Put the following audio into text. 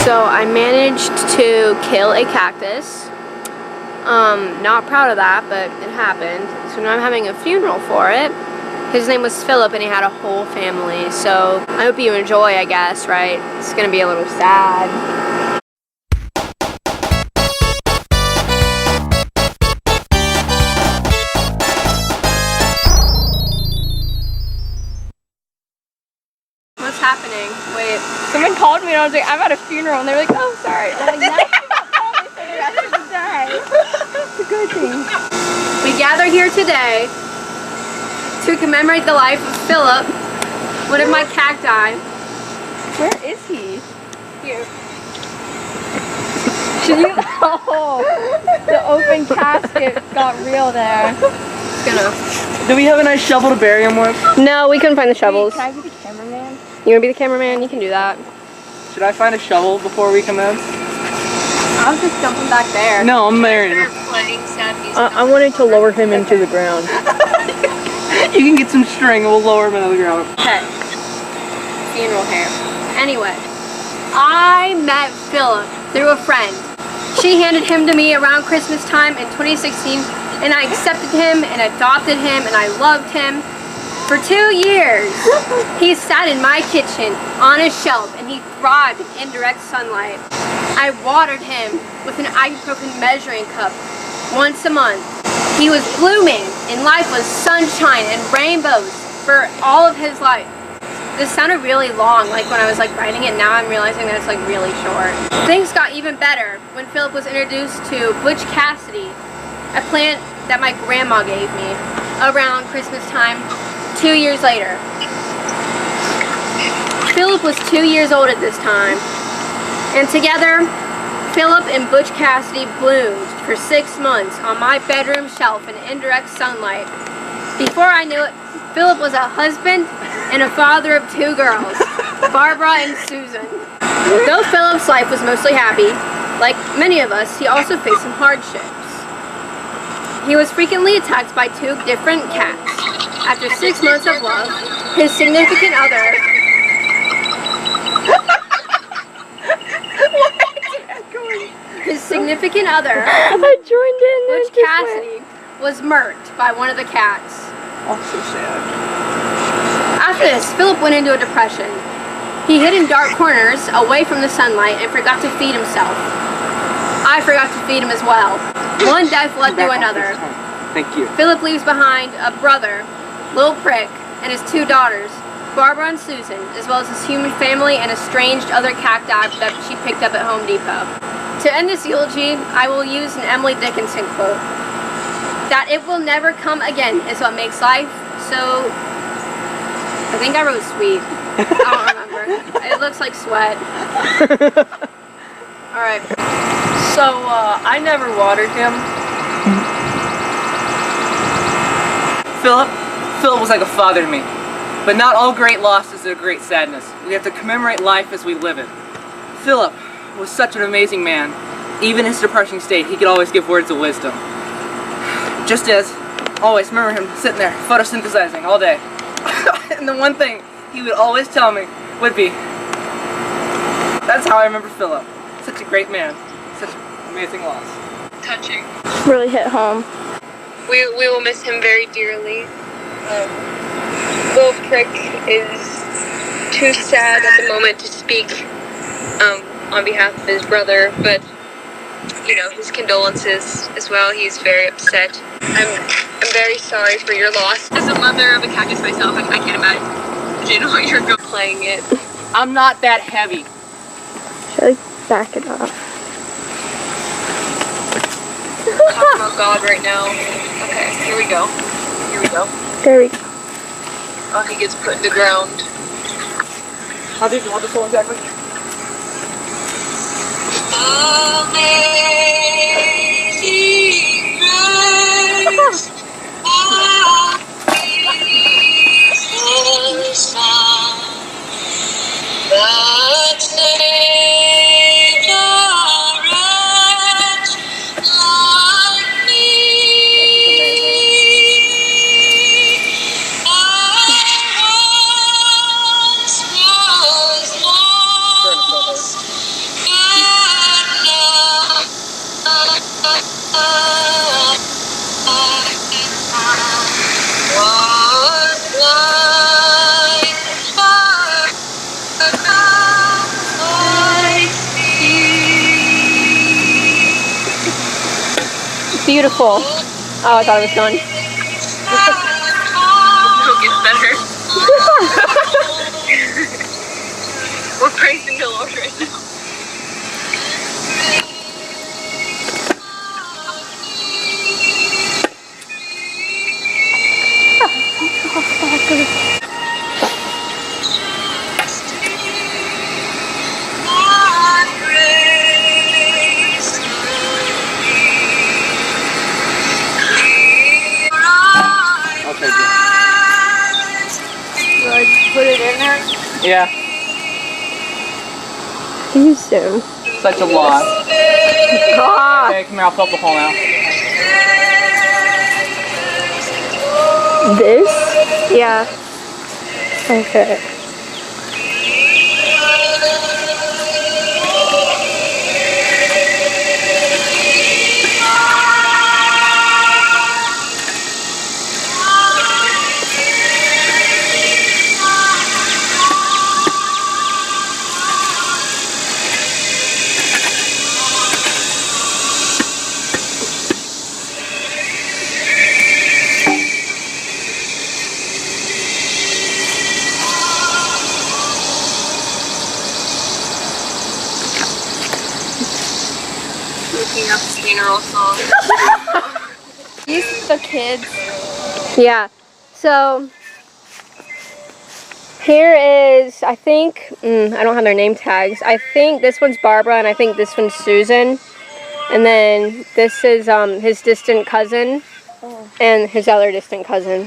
So I managed to kill a cactus. Not proud of that, but it happened. So now I'm having a funeral for it. His name was Philip and he had a whole family. So I hope you enjoy, I guess, right? It's gonna be a little sad. What's happening? Wait. Someone called me and I was like, I'm at a funeral, and they were like, oh, sorry. And I'm like, now you don't call me for the rest of the day. It's a good thing. We gather here today to commemorate the life of Philip, one of my cacti. Where is he? Here. Should you? Oh, the open casket got real there. It's gonna. Do we have a nice shovel to bury him with? No, we couldn't find the shovels. Can I be the cameraman? You wanna be the cameraman? You can do that. Should I find a shovel before we commence? I was just jumping back there. No, I'm married. I wanted to lower him into the ground. You can get some string and we'll lower him into the ground. Okay. Funeral hair. Anyway, I met Philip through a friend. She handed him to me around Christmas time in 2016, and I accepted him and adopted him, and I loved him. For 2 years, he sat in my kitchen on a shelf, and he thrived in indirect sunlight. I watered him with an ibuprofen measuring cup once a month. He was blooming, and life was sunshine and rainbows for all of his life. This sounded really long, like when I was writing it. Now I'm realizing that it's really short. Things got even better when Philip was introduced to Butch Cassidy, a plant that my grandma gave me around Christmas time 2 years later. Philip was 2 years old at this time, and together Philip and Butch Cassidy bloomed for 6 months on my bedroom shelf in indirect sunlight. Before I knew it, Philip was a husband and a father of 2 girls, Barbara and Susan. Though Philip's life was mostly happy, like many of us, he also faced some hardships. He was frequently attacked by 2 different cats. After 6 months of love, his significant other... His significant other, I joined in. Butch Cassidy, was murked by one of the cats. Oh, so sad. After this, Philip went into a depression. He hid in dark corners, away from the sunlight, and forgot to feed himself. I forgot to feed him as well. One death led to another. Thank you. Philip leaves behind a brother, Lil Prick, and his 2 daughters, Barbara and Susan, as well as his human family and estranged other cacti that she picked up at Home Depot. To end this eulogy, I will use an Emily Dickinson quote. That it will never come again is what makes life so... I think I wrote sweet. I don't remember. It looks like sweat. Alright. So, I never watered him. Philip was like a father to me. But not all great losses are great sadness. We have to commemorate life as we live it. Philip was such an amazing man. Even in his depressing state, he could always give words of wisdom. Just as, always remember him sitting there, photosynthesizing all day. And the one thing he would always tell me would be, that's how I remember Philip. Such a great man. Such an amazing loss. Touching. Really hit home. We will miss him very dearly. Lil Prick is too sad at the moment to speak on behalf of his brother, but you know, his condolences as well. He's very upset. I'm very sorry for your loss. As a mother of a cactus myself, I can't imagine what you're playing it. I'm not that heavy. Should I back it off? Talking about God right now. Okay, here we go. Here we go. There we go. Oh, he gets put in the ground. How did you want this one exactly? Amazing grace, how sweet the sound that saved a wretch like me. I once was lost, Beautiful. Oh, I thought it was done. It'll get better. We're praising the Lord right now. Okay, good. Put it in there. Yeah, You soon. such a loss. Ah, Okay, come here, I'll fill up the hole now. this? Yeah. Okay. Looking up funeral song. These the kids. Yeah. So here is, I think, I don't have their name tags. I think this one's Barbara and I think this one's Susan. And then this is his distant cousin and his other distant cousin.